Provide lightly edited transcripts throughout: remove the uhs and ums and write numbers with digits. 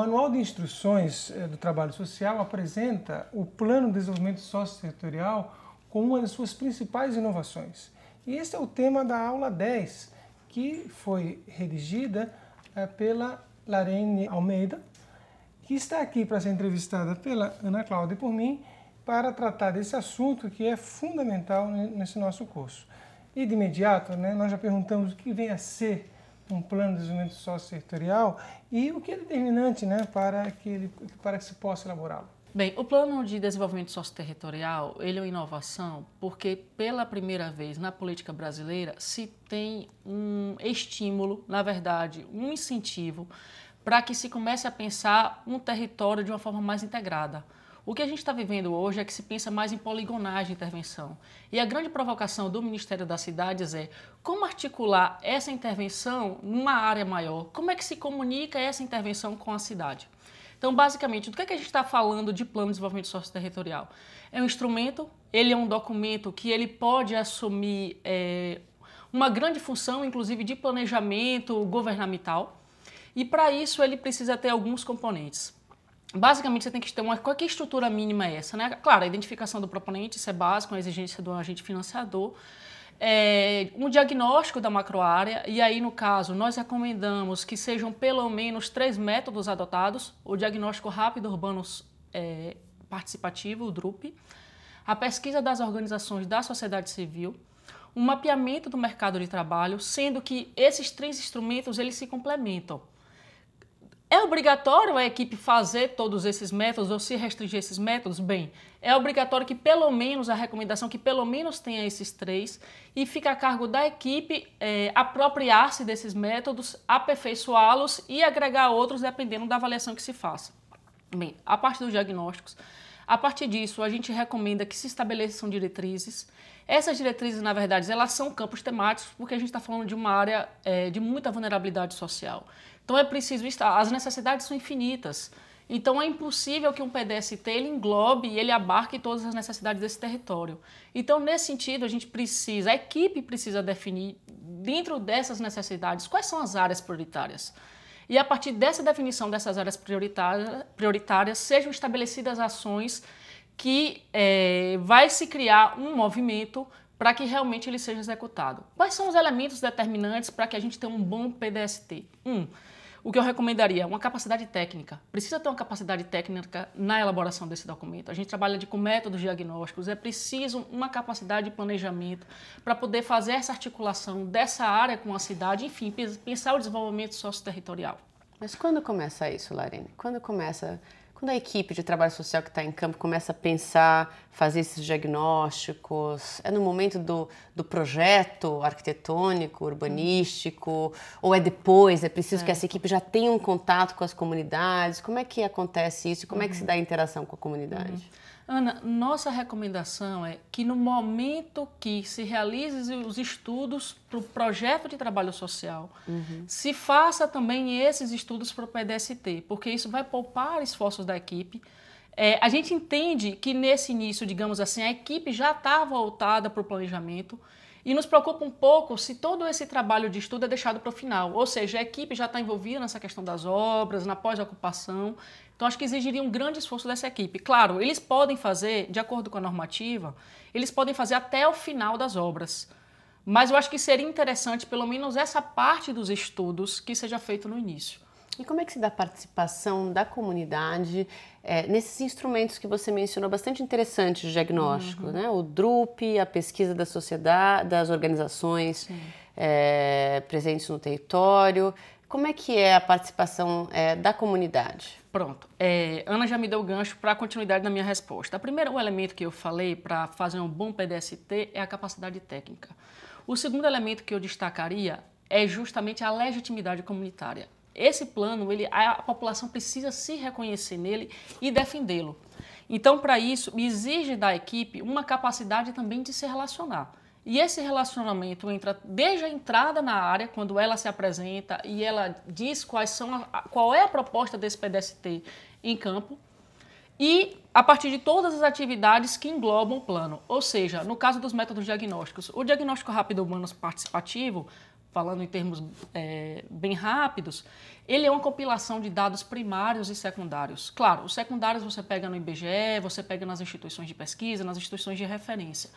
Manual de Instruções do Trabalho Social apresenta o Plano de Desenvolvimento Socioterritorial como uma das suas principais inovações. E esse é o tema da aula 10, que foi redigida pela Larene Almeida, que está aqui para ser entrevistada pela Ana Cláudia e por mim, para tratar desse assunto que é fundamental nesse nosso curso. E de imediato, nós já perguntamos o que vem a ser um plano de desenvolvimento socioterritorial e o que é determinante para que se possa elaborá-lo. Bem, o plano de desenvolvimento socioterritorial, ele é uma inovação porque pela primeira vez na política brasileira se tem um estímulo, na verdade, um incentivo para que se comece a pensar um território de uma forma mais integrada. O que a gente está vivendo hoje é que se pensa mais em poligonagem de intervenção. E a grande provocação do Ministério das Cidades é como articular essa intervenção numa área maior, como é que se comunica essa intervenção com a cidade. Então, basicamente, do que a gente está falando de plano de desenvolvimento socioterritorial? É um instrumento, ele é um documento que ele pode assumir uma grande função, inclusive de planejamento governamental, e para isso ele precisa ter alguns componentes. Basicamente, você tem que ter qual que estrutura mínima é essa, Claro, a identificação do proponente, isso é básico, a exigência do agente financiador, um diagnóstico da macroárea, e aí, no caso, nós recomendamos que sejam pelo menos 3 métodos adotados: o diagnóstico rápido urbano participativo, o DRUP, a pesquisa das organizações da sociedade civil, um mapeamento do mercado de trabalho, sendo que esses 3 instrumentos eles se complementam. É obrigatório a equipe fazer todos esses métodos ou se restringir esses métodos? Bem, é obrigatório que pelo menos, a recomendação que pelo menos tenha esses 3 e fica a cargo da equipe apropriar-se desses métodos, aperfeiçoá-los e agregar outros dependendo da avaliação que se faça. Bem, a parte dos diagnósticos, a partir disso a gente recomenda que se estabeleçam diretrizes. Essas diretrizes, na verdade, elas são campos temáticos porque a gente está falando de uma área de muita vulnerabilidade social. Então é preciso estar, as necessidades são infinitas, então é impossível que um PDST ele englobe e ele abarque todas as necessidades desse território. Então nesse sentido a equipe precisa definir dentro dessas necessidades quais são as áreas prioritárias. E a partir dessa definição dessas áreas prioritárias sejam estabelecidas ações que vai se criar um movimento para que realmente ele seja executado. Quais são os elementos determinantes para que a gente tenha um bom PDST? O que eu recomendaria? Uma capacidade técnica. Precisa ter uma capacidade técnica na elaboração desse documento. A gente trabalha com métodos diagnósticos, é preciso uma capacidade de planejamento para poder fazer essa articulação dessa área com a cidade, enfim, pensar o desenvolvimento socioterritorial. Mas quando começa isso, Larene? Quando a equipe de trabalho social que está em campo começa a pensar, fazer esses diagnósticos, é no momento do projeto arquitetônico, urbanístico, ou é depois? É preciso que essa equipe já tenha um contato com as comunidades? Como é que acontece isso e como é que se dá a interação com a comunidade? Ana, nossa recomendação é que no momento que se realize os estudos para o projeto de trabalho social, se faça também esses estudos para o PDST, porque isso vai poupar esforços da equipe. A gente entende que nesse início, digamos assim, a equipe já está voltada para o planejamento e nos preocupa um pouco se todo esse trabalho de estudo é deixado para o final, ou seja, a equipe já está envolvida nessa questão das obras, na pós-ocupação. Então, acho que exigiria um grande esforço dessa equipe. Claro, eles podem fazer, de acordo com a normativa, eles podem fazer até o final das obras. Mas eu acho que seria interessante, pelo menos, essa parte dos estudos que seja feito no início. E como é que se dá a participação da comunidade nesses instrumentos que você mencionou, bastante interessantes de diagnóstico, O DRUP, a pesquisa da sociedade, das organizações presentes no território. Como é que é a participação da comunidade? Pronto. Ana já me deu o gancho para a continuidade da minha resposta. O primeiro elemento que eu falei para fazer um bom PDST é a capacidade técnica. O segundo elemento que eu destacaria é justamente a legitimidade comunitária. Esse plano, a população precisa se reconhecer nele e defendê-lo. Então, para isso, exige da equipe uma capacidade também de se relacionar. E esse relacionamento entra desde a entrada na área, quando ela se apresenta e ela diz qual é a proposta desse PDST em campo, e a partir de todas as atividades que englobam o plano. Ou seja, no caso dos métodos diagnósticos, o diagnóstico rápido urbano participativo falando em termos bem rápidos, ele é uma compilação de dados primários e secundários. Claro, os secundários você pega no IBGE, você pega nas instituições de pesquisa, nas instituições de referência.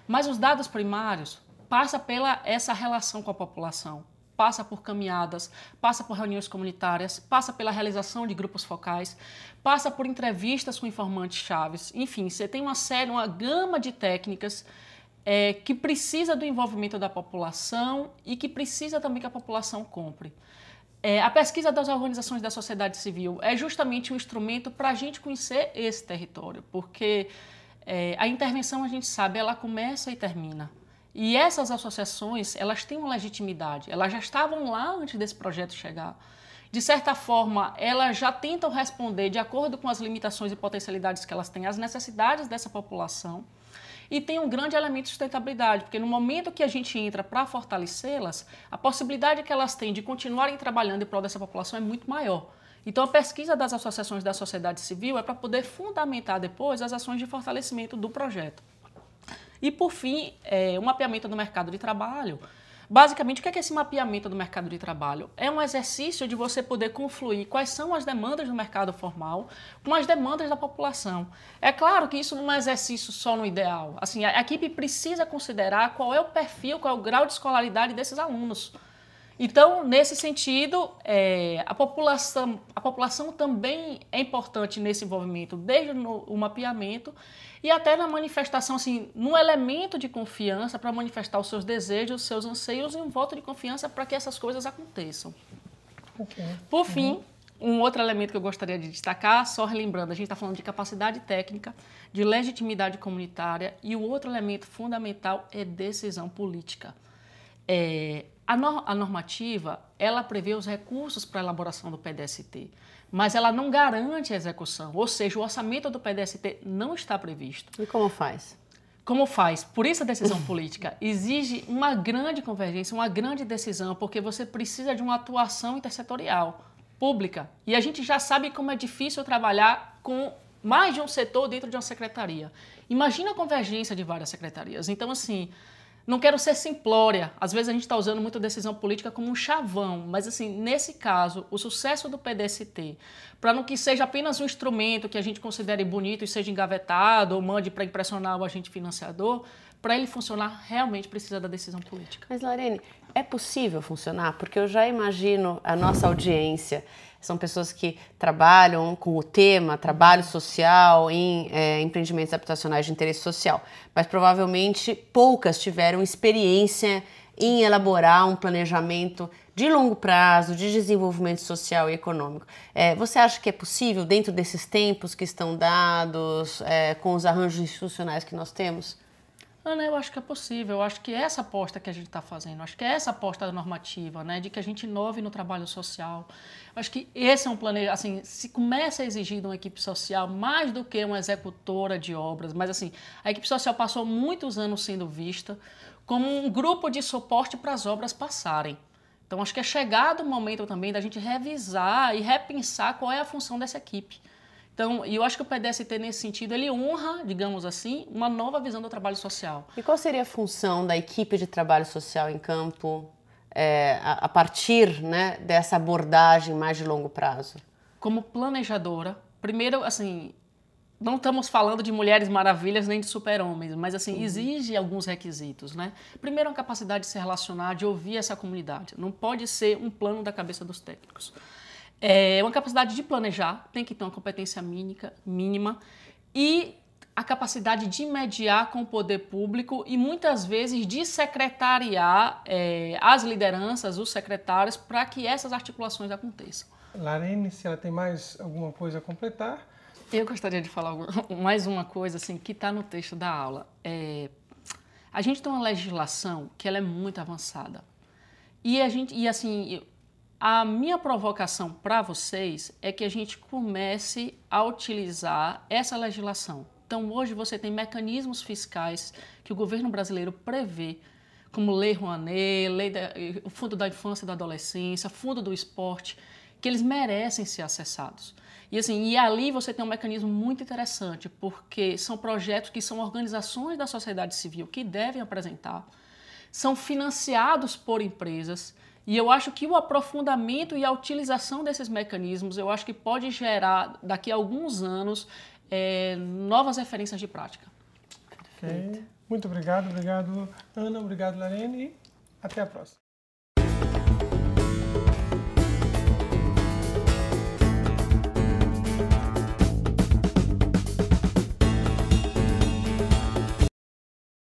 Mas os dados primários passam pela essa relação com a população, passa por caminhadas, passa por reuniões comunitárias, passa pela realização de grupos focais, passa por entrevistas com informantes chaves. Enfim, você tem uma gama de técnicas que precisa do envolvimento da população e que precisa também que a população compre. A pesquisa das organizações da sociedade civil é justamente um instrumento para a gente conhecer esse território, porque a intervenção, a gente sabe, ela começa e termina. E essas associações, elas têm uma legitimidade, elas já estavam lá antes desse projeto chegar. De certa forma, elas já tentam responder de acordo com as limitações e potencialidades que elas têm, às necessidades dessa população. E tem um grande elemento de sustentabilidade, porque no momento que a gente entra para fortalecê-las, a possibilidade que elas têm de continuarem trabalhando em prol dessa população é muito maior. Então, a pesquisa das associações da sociedade civil é para poder fundamentar depois as ações de fortalecimento do projeto. E, por fim, o mapeamento do mercado de trabalho. Basicamente, o que é esse mapeamento do mercado de trabalho? É um exercício de você poder confluir quais são as demandas do mercado formal com as demandas da população. É claro que isso não é um exercício só no ideal. Assim, a equipe precisa considerar qual é o perfil, qual é o grau de escolaridade desses alunos. Então, nesse sentido, a população também é importante nesse envolvimento, desde o mapeamento e até na manifestação, assim, num elemento de confiança para manifestar os seus desejos, os seus anseios e um voto de confiança para que essas coisas aconteçam. Okay. Por fim, um outro elemento que eu gostaria de destacar, só relembrando, a gente está falando de capacidade técnica, de legitimidade comunitária e o outro elemento fundamental é decisão política. A normativa, ela prevê os recursos para a elaboração do PDST, mas ela não garante a execução, ou seja, o orçamento do PDST não está previsto. E como faz? Como faz? Por isso a decisão política exige uma grande convergência, uma grande decisão, porque você precisa de uma atuação intersetorial, pública. E a gente já sabe como é difícil trabalhar com mais de um setor dentro de uma secretaria. Imagina a convergência de várias secretarias. Então, assim, não quero ser simplória, às vezes a gente está usando muito a decisão política como um chavão, mas assim, nesse caso, o sucesso do PDST, para não que seja apenas um instrumento que a gente considere bonito e seja engavetado ou mande para impressionar o agente financiador, para ele funcionar, realmente precisa da decisão política. Mas, Larene, é possível funcionar? Porque eu já imagino a nossa audiência. São pessoas que trabalham com o tema trabalho social em empreendimentos habitacionais de interesse social, mas provavelmente poucas tiveram experiência em elaborar um planejamento de longo prazo, de desenvolvimento social e econômico. Você acha que é possível, dentro desses tempos que estão dados, com os arranjos institucionais que nós temos? Ana, eu acho que é possível, eu acho que essa aposta que a gente está fazendo, acho que é essa aposta normativa, né, de que a gente inove no trabalho social, eu acho que esse é um planejamento, assim, se começa a exigir de uma equipe social mais do que uma executora de obras, mas assim, a equipe social passou muitos anos sendo vista como um grupo de suporte para as obras passarem. Então, acho que é chegado o momento também da gente revisar e repensar qual é a função dessa equipe. Então, eu acho que o PDST, nesse sentido, ele honra, digamos assim, uma nova visão do trabalho social. E qual seria a função da equipe de trabalho social em campo a partir, né, dessa abordagem mais de longo prazo? Como planejadora, primeiro, assim, não estamos falando de mulheres maravilhas nem de super-homens, mas, assim, exige alguns requisitos, né? Primeiro, a capacidade de se relacionar, de ouvir essa comunidade. Não pode ser um plano da cabeça dos técnicos. Uma capacidade de planejar, tem que ter uma competência mínima e a capacidade de mediar com o poder público e muitas vezes de secretariar as lideranças, os secretários, para que essas articulações aconteçam. Larene, se ela tem mais alguma coisa a completar? Eu gostaria de falar mais uma coisa assim, que está no texto da aula. A gente tem uma legislação que ela é muito avançada. A minha provocação para vocês é que a gente comece a utilizar essa legislação. Então, hoje você tem mecanismos fiscais que o governo brasileiro prevê, como Lei Rouanet, o Fundo da Infância e da Adolescência, Fundo do Esporte, que eles merecem ser acessados. E ali você tem um mecanismo muito interessante, porque são projetos que são organizações da sociedade civil que devem apresentar. são financiados por empresas. E eu acho que o aprofundamento e a utilização desses mecanismos, eu acho que pode gerar, daqui a alguns anos, novas referências de prática. Okay. Muito obrigado, Ana, obrigado, Larene, e até a próxima.